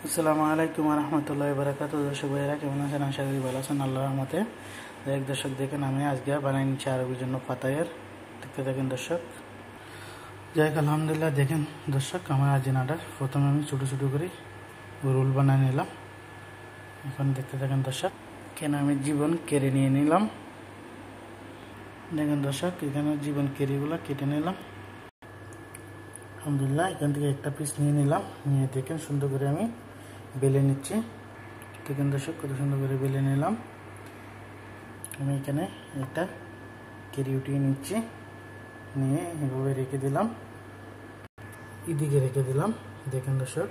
আসসালামু আলাইকুম রহমতুল্লাহ বারাকাতুহু। দর্শক ভাইয়েরা কেমন আছেন? আশা করি ভালো আছেন আল্লাহর রহমতে। এক দর্শক দেখেন আমি আজকে বানাই নিচ্ছি আরবির জন্য পাতায়ের। দেখতে দেখেন দর্শক। যাই হোক আলহামদুলিল্লাহ। দেখেন দর্শক আমার আজিনাটা প্রথমে আমি ছোটো ছোটো করে রোল বানিয়ে নিলাম। এখন দেখতে দেখেন দর্শক কেন আমি জীবন কেড়ে নিয়ে নিলাম। দেখেন দর্শক এখানে জীবন কেরিগুলো কেটে নিলাম। আলহামদুলিল্লাহ এখান থেকে একটা পিস নিয়ে নিলাম। নিয়ে দেখেন সুন্দর করে আমি বেলে নিচ্ছি। দেখেন দর্শক কত সুন্দর করে বেলে নিলাম। আমি এখানে একটা কেরি উঠিয়ে নিচ্ছি। নিয়ে এভাবে রেখে দিলাম, এদিকে রেখে দিলাম। দেখেন দর্শক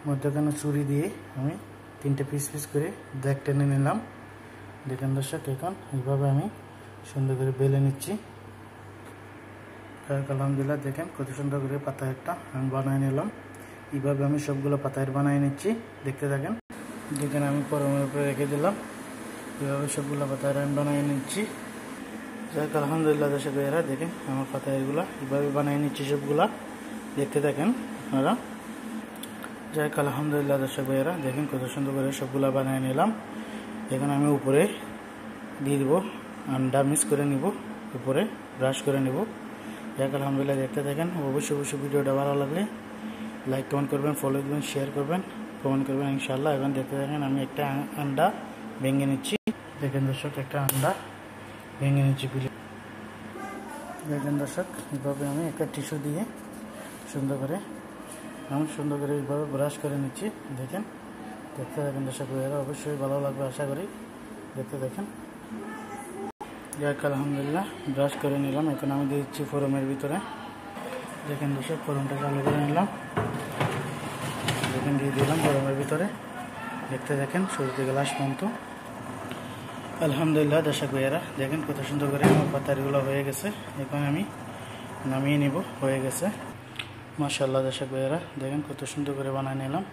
মধ্যখানে ছুরি দিয়ে আমি তিনটে পিস পিস করে দাগ টেনে নিলাম। দেখেন দর্শক এখন এইভাবে আমি সুন্দর করে বেলে নিচ্ছি। আলহামদুলিল্লাহ দেখেন কত সুন্দর করে পাতা একটা আমি বানিয়ে নিলাম। এইভাবে আমি সবগুলো পাতায় বানিয়ে নিচ্ছি। দেখতে থাকেন। দেখেন আমি গরমের উপরে রেখে দিলাম। এইভাবে সবগুলো পাতায় আমি বানিয়ে নিচ্ছি। যাই হোক আলহামদুলিল্লাহ দর্শক ভাইয়েরা দেখেন আমার পাতায়গুলো এইভাবে বানিয়ে নিচ্ছি সবগুলা। দেখতে থাকেন আপনারা। যাই হোক আলহামদুলিল্লাহ দর্শক ভাইয়েরা দেখেন কত সুন্দর করে সবগুলা বানিয়ে নিলাম। এখন আমি উপরে দিয়ে দেবো, আন্ডা মিক্স করে নিব, উপরে ব্রাশ করে নেব। যাই হোক আলহামদুলিল্লাহ দেখতে থাকেন। অবশ্যই ভিডিওটা ভালো লাগলে লাইক কমেন্ট করবেন, ফলো করবেন, শেয়ার করবেন, কমেন্ট করবেন ইনশাআল্লাহ। এখন দেখতে থাকেন আমি একটা আন্ডা ভেঙে নিচ্ছি। দেখেন দর্শক একটা আন্ডা ভেঙে নিচ্ছি। দেখেন দর্শক এইভাবে আমি একটা টিস্যু দিয়ে সুন্দর করে এইভাবে ব্রাশ করে নিচ্ছি। দেখেন দেখতে থাকেন দর্শক ভাইয়েরা, অবশ্যই ভালো লাগবে আশা করি। দেখতে দেখেন। যাক আলহামদুলিল্লাহ ব্রাশ করে নিলাম। এখন আমি দিয়ে দিচ্ছি ফোড়নের ভিতরে। দেখেন দর্শক ফোড়নটা চালু করে নিলাম। দেখেন দিয়ে দিলাম ফোড়নের ভিতরে। দেখতে দেখেন শুরু থেকে লাস্ট পর্যন্ত। আলহামদুলিল্লাহ দর্শক ভাইয়েরা দেখেন কত সুন্দর করে আমার পাতারিগুলো হয়ে গেছে। এখন আমি নামিয়ে নিব। হয়ে গেছে মাশাআল্লাহ। দর্শক ভাইয়েরা দেখেন কত সুন্দর করে বানিয়ে নিলাম।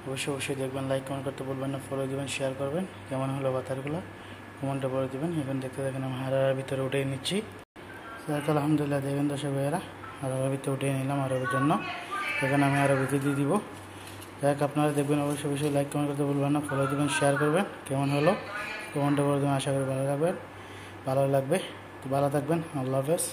অবশ্যই দেখবেন, লাইক কমেন্ট করতে বলবেন না, ফলো দিবেন, শেয়ার করবেন। কেমন হলো পাতারিগুলো কমেন্টে বলে দেবেন। এখন দেখতে দেখেন আমি হারার ভিতরে উঠে নিচ্ছি। আলহামদুলিল্লাহ দেখেন দর্শক ভাইয়েরা হারার ভিতরে উঠে নিলাম আরবের জন্য। এখন আমি আরবিতে দিয়ে দিব। যাই আপনারা দেখবেন, অবশ্যই লাইক কমেন্ট করতে বলবেন না, ফলো দিবেন, শেয়ার করবেন। কেমন হলো কমেন্টে বলে দেবেন। আশা করি ভালো লাগবে। তো ভালো থাকবেন। আল্লাহ হাফেজ।